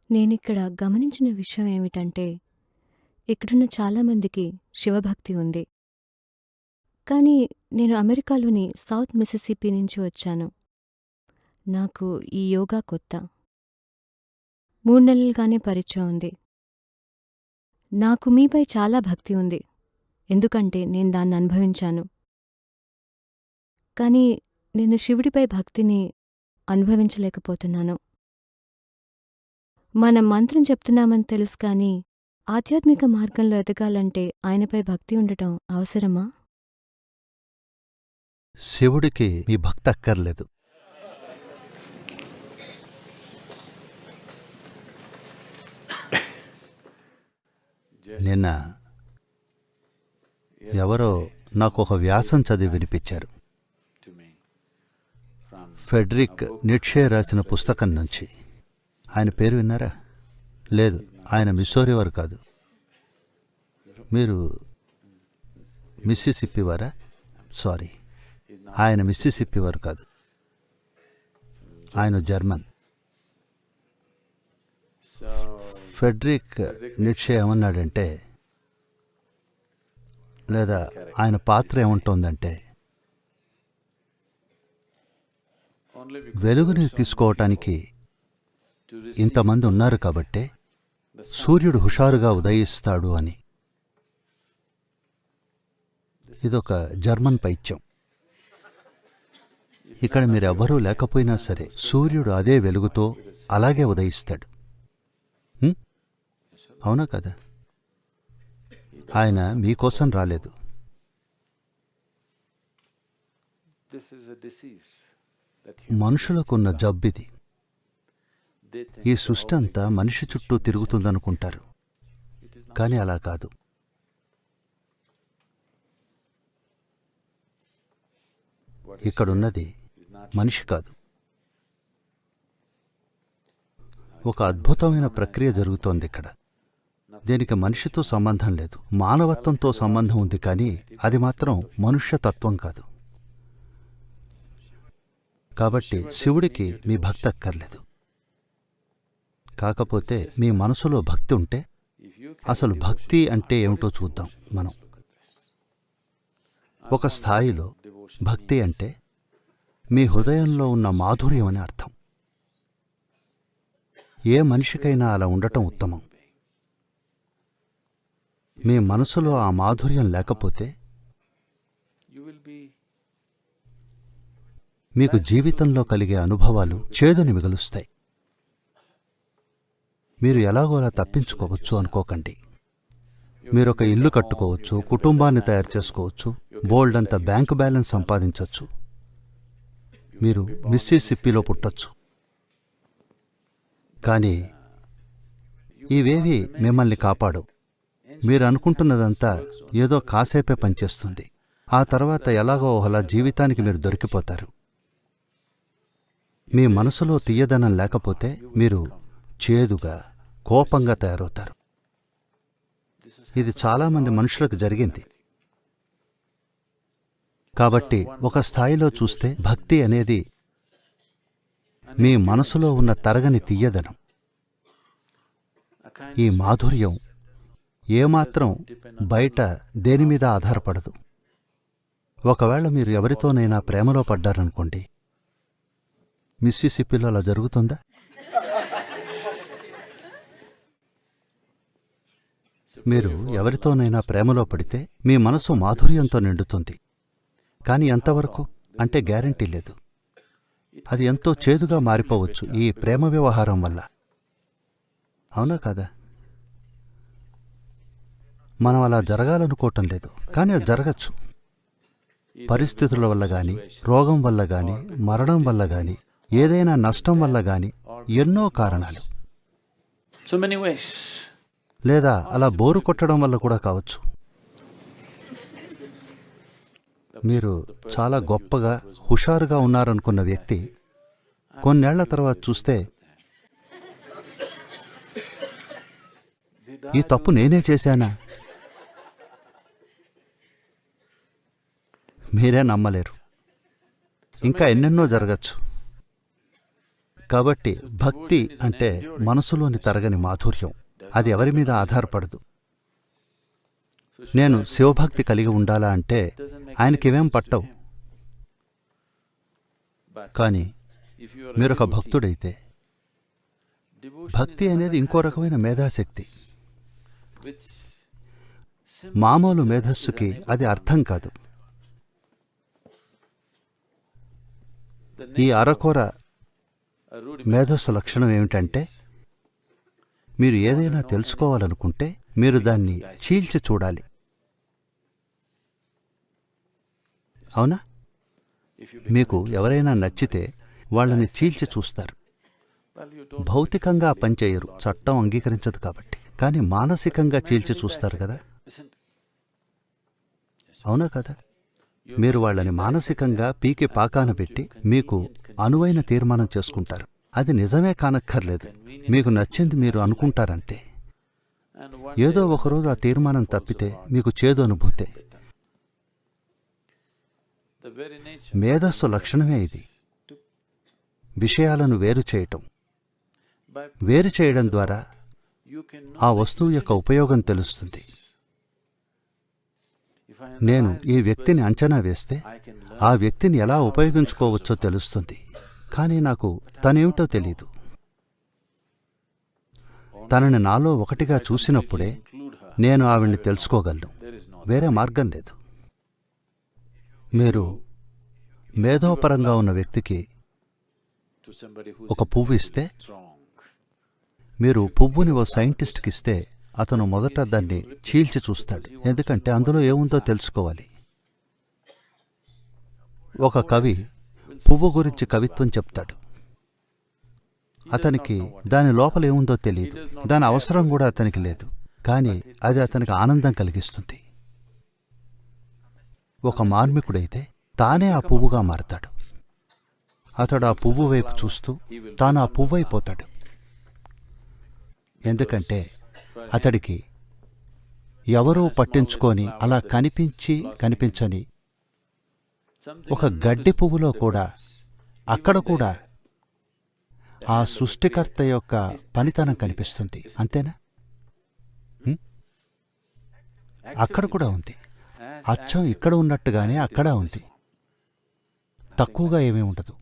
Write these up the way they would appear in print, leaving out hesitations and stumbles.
నేనిక్కడ గమనించిన విషయం ఏమిటంటే, ఇక్కడున్న చాలామందికి శివభక్తి ఉంది. కానీ నేను అమెరికాలోని సౌత్ మిసిసిప్పి నుంచి వచ్చాను. నాకు ఈ యోగా కొత్త. 3 నెలలుగానే పరిచయం ఉంది. నాకు మీపై చాలా భక్తి ఉంది. ఎందుకంటే నేను దాన్ని అనుభవించాను. కానీ నేను శివుడిపై భక్తిని అనుభవించలేకపోతున్నాను. మనం మంత్రం చెప్తున్నామని తెలుసు కానీ, ఆధ్యాత్మిక మార్గంలో ఎదగాలంటే ఆయనపై భక్తి ఉండటం అవసరమా? శివుడికి మీ భక్తి అక్కర్లేదు. నిన్న ఎవరో నాకు ఒక వ్యాసం చదివి వినిపించారు. ఫెడ్రిక్ నిట్షే రాసిన పుస్తకం నుంచి. ఆయన పేరు విన్నారా? లేదు, ఆయన మిస్సోరీ వారు కాదు. మీరు మిస్సిసిప్పి వారా? సారీ, ఆయన మిస్సిసిప్పి వారు కాదు. ఆయన జర్మన్. ఫెడ్రిక్ నిట్షే ఏమన్నాడంటే, లేదా ఆయన పాత్ర ఏముంటోందంటే, వెలుగుని తీసుకోవటానికి ఇంతమంది ఉన్నారు కాబట్టే సూర్యుడు హుషారుగా ఉదయిస్తాడు అని. ఇదొక జర్మన్ పైత్యం. ఇక్కడ మీరెవ్వరూ లేకపోయినా సరే సూర్యుడు అదే వెలుగుతో అలాగే ఉదయిస్తాడు. అవునా కదా? ఆయన మీకోసం రాలేదు. మనుషులకున్న జబ్బిది. ఈ సృష్టి అంతా మనిషి చుట్టూ తిరుగుతుందనుకుంటారు, కానీ అలా కాదు. ఇక్కడున్నది మనిషి కాదు. ఒక అద్భుతమైన ప్రక్రియ జరుగుతోంది ఇక్కడ. దీనికి మనిషితో సంబంధం లేదు, మానవత్వంతో సంబంధం ఉంది, కానీ అది మాత్రం మనుష్యతత్వం కాదు. కాబట్టి శివుడికి మీ భక్తి అక్కర్లేదు. కాకపోతే మీ మనసులో భక్తి ఉంటే, అసలు భక్తి అంటే ఏమిటో చూద్దాం మనం. ఒక స్థాయిలో భక్తి అంటే మీ హృదయంలో ఉన్న మాధుర్యం అని అర్థం. ఏ మనిషికైనా అలా ఉండటం ఉత్తమం. మీ మనసులో ఆ మాధుర్యం లేకపోతే మీకు జీవితంలో కలిగే అనుభవాలు చేదుని మిగులుస్తాయి. మీరు ఎలాగోలా తప్పించుకోవచ్చు అనుకోకండి. మీరొక ఇల్లు కట్టుకోవచ్చు, కుటుంబాన్ని తయారు చేసుకోవచ్చు, బోల్డంత బ్యాంకు బ్యాలెన్స్ సంపాదించవచ్చు, మీరు మిస్సిసిప్పిలో పుట్టొచ్చు. కానీ ఇవేవి మిమ్మల్ని కాపాడవు. మీరు అనుకుంటున్నదంతా ఏదో కాసేపే పనిచేస్తుంది. ఆ తర్వాత ఎలాగో ఒకలా జీవితానికి మీరు దొరికిపోతారు. మీ మనసులో తీయదనం లేకపోతే మీరు చేదుగా, కోపంగా తయారవుతారు. ఇది చాలామంది మనుషులకు జరిగింది. కాబట్టి ఒక స్థాయిలో చూస్తే భక్తి అనేది మీ మనసులో ఉన్న తరగని తీయదనం. ఈ మాధుర్యం ఏమాత్రం బయట దేనిమీద ఆధారపడదు. ఒకవేళ మీరు ఎవరితోనైనా ప్రేమలో పడ్డారనుకోండి, మిస్సిసిప్పిలో అలా జరుగుతుందా? మీరు ఎవరితోనైనా ప్రేమలో పడితే మీ మనసు మాధుర్యంతో నిండుతుంది. కానీ ఎంతవరకు అంటే గ్యారంటీ లేదు. అది ఎంతో చేదుగా మారిపోవచ్చు ఈ ప్రేమ వ్యవహారం వల్ల. అవునా కదా? మనం అలా జరగాలనుకోవటం లేదు, కానీ అది జరగచ్చు. పరిస్థితుల వల్ల గాని, రోగం వల్ల గాని, మరణం వల్ల గాని, ఏదైనా నష్టం వల్ల గాని, ఎన్నో కారణాలు. లేదా అలా బోరు కొట్టడం వల్ల కూడా కావచ్చు. మీరు చాలా గొప్పగా, హుషారుగా ఉన్నారనుకున్న వ్యక్తి కొన్నేళ్ల తర్వాత చూస్తే, ఈ తప్పు నేనే చేశానా? మీరే నమ్మలేరు. ఇంకా ఎన్నెన్నో జరగచ్చు. కాబట్టి భక్తి అంటే మనసులోని తరగని మాధుర్యం. అది ఎవరి మీద ఆధారపడదు. నేను శివభక్తి కలిగి ఉండాలా అంటే ఆయనకివేం పట్టవు. కానీ మీరొక భక్తుడైతే భక్తి అనేది ఇంకో రకమైన మేధాశక్తి. మామూలు మేధస్సుకి అది అర్థం కాదు. ఈ అరకొర మేధస్సు లక్షణం ఏమిటంటే, మీరు ఏదైనా తెలుసుకోవాలనుకుంటే మీరు దాన్ని చీల్చి చూడాలి. అవునా? మీకు ఎవరైనా నచ్చితే వాళ్ళని చీల్చి చూస్తారు. భౌతికంగా పనిచేయరు, చట్టం అంగీకరించదు కాబట్టి. కానీ మానసికంగా చీల్చి చూస్తారు కదా. అవునా కదా? మీరు వాళ్ళని మానసికంగా పీకి పాకాన పెట్టి మీకు అనువైన తీర్మానం చేసుకుంటారు. అది నిజమే కానక్కర్లేదు, మీకు నచ్చింది మీరు అనుకుంటారంతే. ఏదో ఒకరోజు ఆ తీర్మానం తప్పితే మీకు చేదు అనుభూతే. మేధస్సు లక్షణమే ఇది. విషయాలను వేరు చేయటం. వేరు చేయడం ద్వారా ఆ వస్తువు యొక్క ఉపయోగం తెలుస్తుంది. నేను ఈ వ్యక్తిని అంచనా వేస్తే ఆ వ్యక్తిని ఎలా ఉపయోగించుకోవచ్చో తెలుస్తుంది. కానీ నాకు తనేమిటో తెలీదు. తనని నాలో ఒకటిగా చూసినప్పుడే నేను ఆవిడ్ని తెలుసుకోగలను. వేరే మార్గం లేదు. మీరు మేధోపరంగా ఉన్న వ్యక్తికి ఒక పువ్వు ఇస్తే, మీరు పువ్వుని ఓ సైంటిస్ట్కి ఇస్తే అతను మొదట దాన్ని చీల్చి చూస్తాడు. ఎందుకంటే అందులో ఏముందో తెలుసుకోవాలి. ఒక కవి పువ్వు గురించి కవిత్వం చెప్తాడు. అతనికి దాని లోపల ఏముందో తెలియదు, దాని అవసరం కూడా అతనికి లేదు. కానీ అది అతనికి ఆనందం కలిగిస్తుంది. ఒక మార్మికుడైతే తానే ఆ పువ్వుగా మారతాడు. అతడు ఆ పువ్వు వైపు చూస్తూ తాను ఆ పువ్వు అయిపోతాడు. ఎందుకంటే అతడికి ఎవరూ పట్టించుకొని అలా కనిపించని ఒక గడ్డి పువ్వులో కూడా, అక్కడ కూడా ఆ సృష్టికర్త యొక్క పనితనం కనిపిస్తుంది. అంతేనా? అక్కడ కూడా ఉంది. అచ్చం ఇక్కడ ఉన్నట్టుగానే అక్కడ ఉంది. తక్కువగా ఏమీ ఉండదు.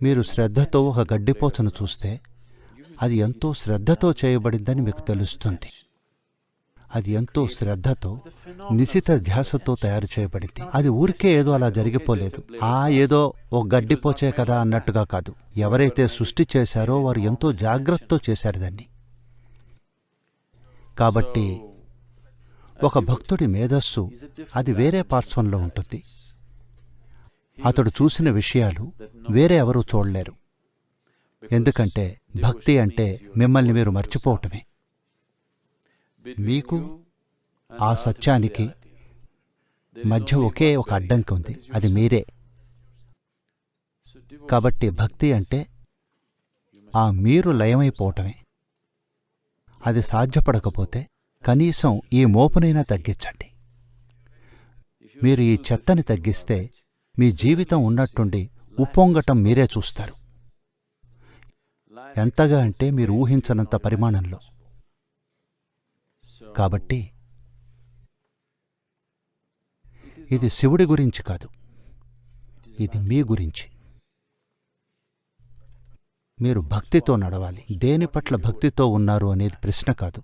మీరు శ్రద్ధతో ఒక గడ్డిపోచను చూస్తే అది ఎంతో శ్రద్ధతో చేయబడిందని మీకు తెలుస్తుంది. అది ఎంతో శ్రద్ధతో, నిశిత ధ్యాసతో తయారు చేయబడింది. అది ఊరికే ఏదో అలా జరిగిపోలేదు. ఏదో ఓ గడ్డిపోచే కదా అన్నట్టుగా కాదు. ఎవరైతే సృష్టి చేశారో వారు ఎంతో జాగ్రత్తతో చేశారు దాన్ని. కాబట్టి ఒక భక్తుడి మేధస్సు అది వేరే పార్శ్వంలో ఉంటుంది. అతడు చూసిన విషయాలు వేరే ఎవరూ చూడలేరు. ఎందుకంటే భక్తి అంటే మిమ్మల్ని మీరు మర్చిపోవటమే. మీకు ఆ సత్యానికి మధ్య ఒకే ఒక అడ్డంకి ఉంది, అది మీరే. కాబట్టి భక్తి అంటే ఆ మీరు లయమైపోవటమే. అది సాధ్యపడకపోతే కనీసం ఈ మోపునైనా తగ్గించండి. మీరు ఈ చెత్తని తగ్గిస్తే మీ జీవితం ఉన్నట్టుండి ఉప్పొంగటం మీరే చూస్తారు. ఎంతగా అంటే మీరు ఊహించనంత పరిమాణంలో. కాబట్టి ఇది శివుడి గురించి కాదు, ఇది మీ గురించి. మీరు భక్తితో నడవాలి. దేని పట్ల భక్తితో ఉన్నారు అనేది ప్రశ్న కాదు.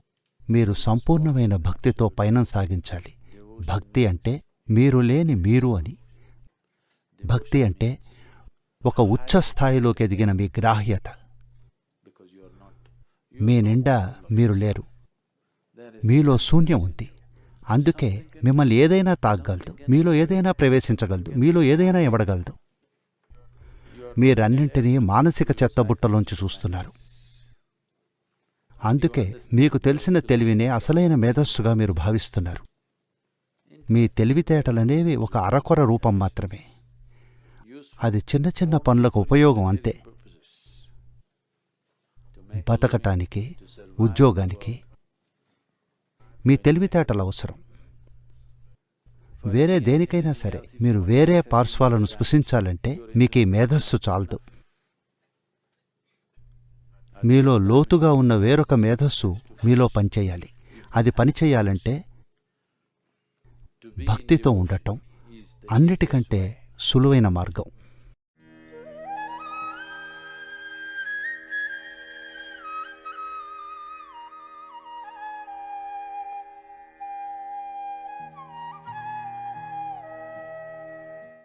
మీరు సంపూర్ణమైన భక్తితో పయనం సాగించాలి. భక్తి అంటే మీరు లేని మీరు అని. భక్తి అంటే ఒక ఉచ్చ స్థాయిలోకి ఎదిగిన మీ గ్రాహ్యత. మీ నిండా మీరు లేరు, మీలో శూన్యం ఉంది. అందుకే మిమ్మల్ని ఏదైనా తాగగలదు, మీలో ఏదైనా ప్రవేశించగలదు, మీలో ఏదైనా ఇవ్వడగలదు. మీరన్నింటినీ మానసిక చెత్తబుట్టలోంచి చూస్తున్నారు. అందుకే మీకు తెలిసిన తెలివినే అసలైన మేధస్సుగా మీరు భావిస్తున్నారు. మీ తెలివితేటలనేవి ఒక అరకొర రూపం మాత్రమే. అది చిన్న చిన్న పనులకు ఉపయోగం అంతే. బతకటానికి, ఉద్యోగానికి మీ తెలివితేటలు అవసరం. వేరే దేనికైనా సరే మీరు వేరే పార్శ్వాలను స్పృశించాలంటే మీకు ఈ మేధస్సు చాలదు. మీలో లోతుగా ఉన్న వేరొక మేధస్సు మీలో పనిచేయాలి. అది పనిచేయాలంటే భక్తితో ఉండటం అన్నిటికంటే సులువైన మార్గం.